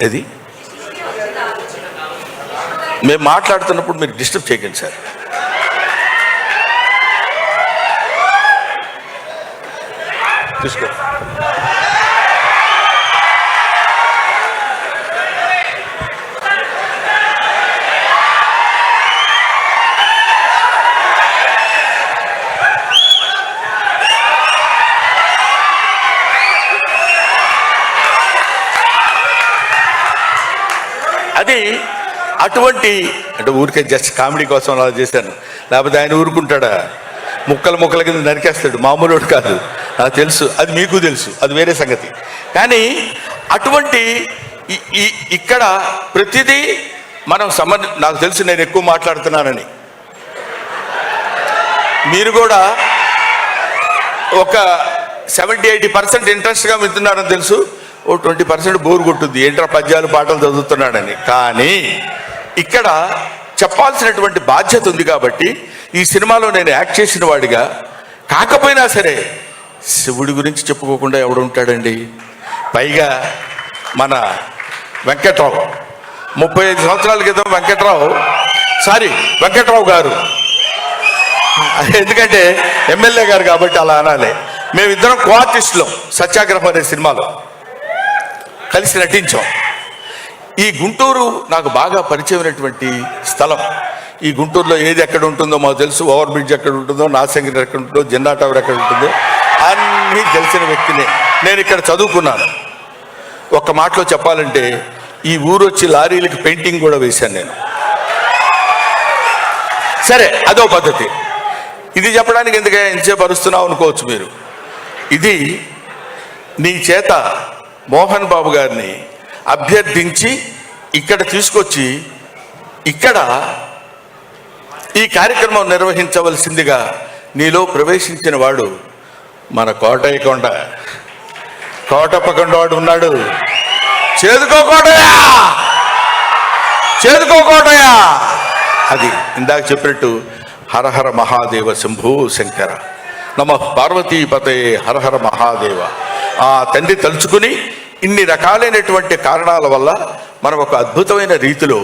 ఇది మేము మాట్లాడుతున్నప్పుడు మీరు డిస్టర్బ్ చేయకండి సార్. తీసుకో. అది అటువంటి అంటే ఊరికే జస్ట్ కామెడీ కోసం అలా చేశాను, లేకపోతే ఆయన ఊరుకుంటాడా? ముక్కల కింద నరికేస్తాడు, మామూలు కాదు, నాకు తెలుసు, అది మీకు తెలుసు, అది వేరే సంగతి. కానీ అటువంటి ఇక్కడ ప్రతిదీ మనం నాకు తెలుసు, నేను ఎక్కువ మాట్లాడుతున్నానని. మీరు కూడా ఒక 70-80% ఇంట్రెస్ట్గా వింటున్నారని తెలుసు, ఓ 20% బోర్ కొట్టుద్ది, ఏంట్రా పద్యాలు పాటలు చదువుతున్నాడని. కానీ ఇక్కడ చెప్పాల్సినటువంటి బాధ్యత ఉంది కాబట్టి ఈ సినిమాలో నేను యాక్ట్ చేసిన వాడిగా కాకపోయినా సరే శివుడి గురించి చెప్పుకోకుండా ఎవడుంటాడండి? పైగా మన వెంకట్రావు 35 సంవత్సరాల క్రితం వెంకట్రావు గారు, ఎందుకంటే ఎమ్మెల్యే గారు కాబట్టి అలా అనాలి. మేమిద్దరం కో-ఆర్టిస్టులం సత్యాగ్రహం అనే సినిమాలో కలిసి నటించాం. ఈ గుంటూరు నాకు బాగా పరిచయమైనటువంటి స్థలం. ఈ గుంటూరులో ఏది ఎక్కడ ఉంటుందో మాకు తెలుసు, ఓవర్ బ్రిడ్జ్ ఎక్కడ ఉంటుందో, నాసంగిరి ఎక్కడ ఉంటుందో, జిన్నా టవర్ ఎక్కడ ఉంటుందో అన్నీ తెలిసిన వ్యక్తిని. నేను ఇక్కడ చదువుకున్నాను. ఒక్క మాటలో చెప్పాలంటే ఈ ఊరు వచ్చి లారీలకి పెయింటింగ్ కూడా వేశాను నేను. సరే, అదో పద్ధతి. ఇది చెప్పడానికి ఎందుకంటే ఎంతసేపు అరుస్తున్నావు అనుకోవచ్చు మీరు. ఇది నీ చేత మోహన్ బాబు గారిని అభ్యర్థించి ఇక్కడ తీసుకొచ్చి ఇక్కడ ఈ కార్యక్రమం నిర్వహించవలసిందిగా నీలో ప్రవేశించిన వాడు మన కోటప్పకొండ వాడు ఉన్నాడు. చేదుకోకోటయా అది ఇందాక చెప్పినట్టు హరహర మహాదేవ శంభూ శంకర నమః పార్వతీపతే హరహర మహాదేవ. ఆ తండ్రి తలుచుకుని ఇన్ని రకాలైనటువంటి కారణాల వల్ల మనం ఒక అద్భుతమైన రీతిలో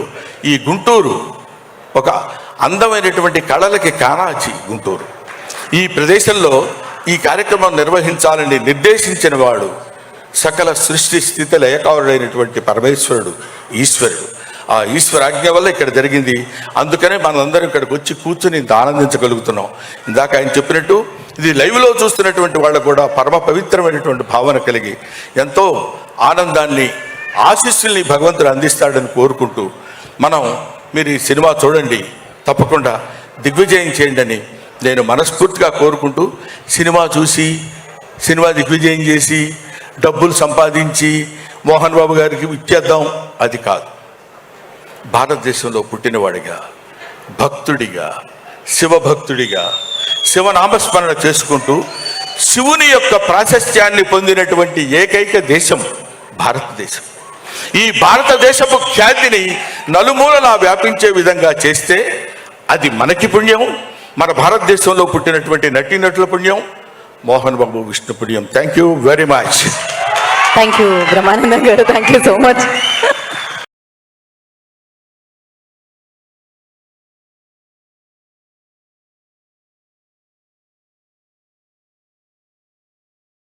ఈ గుంటూరు ఒక అందమైనటువంటి కళలకి కానాచి గుంటూరు ఈ ప్రదేశంలో ఈ కార్యక్రమం నిర్వహించాలని నిర్దేశించిన వాడు సకల సృష్టి స్థితి లయకారుడైనటువంటి పరమేశ్వరుడు, ఈశ్వరుడు. ఆ ఈశ్వరాజ్ఞ వల్ల ఇక్కడ జరిగింది. అందుకనే మనందరం ఇక్కడికి వచ్చి కూర్చుని ఆనందించగలుగుతున్నాం. ఇందాక ఆయన చెప్పినట్టు ఇది లైవ్లో చూస్తున్నటువంటి వాళ్ళకు కూడా పరమ పవిత్రమైనటువంటి భావన కలిగి ఎంతో ఆనందాన్ని, ఆశీస్సుల్ని భగవంతుడు అందిస్తాడని కోరుకుంటూ మీరు ఈ సినిమా చూడండి, తప్పకుండా దిగ్విజయం చేయండి అని నేను మనస్ఫూర్తిగా కోరుకుంటూ, సినిమా చూసి సినిమా దిగ్విజయం చేసి డబ్బులు సంపాదించి మోహన్ బాబు గారికి ఇచ్చేద్దాం అది కాదు. భారతదేశంలో పుట్టినవాడిగా, భక్తుడిగా, శివభక్తుడిగా శివనామస్మరణ చేసుకుంటూ శివుని యొక్క ప్రాశస్త్యాన్ని పొందినటువంటి ఏకైక దేశం భారతదేశం. ఈ భారతదేశపు ఖ్యాతిని నలుమూలలా వ్యాపించే విధంగా చేస్తే అది మనకి పుణ్యం, మన భారతదేశంలో పుట్టినటువంటి నటీనటుల పుణ్యం, మోహన్ బాబు విష్ణు పుణ్యం. Thank you very much. Thank you Brahmanandam గారు, థ్యాంక్ యూ సో మచ్.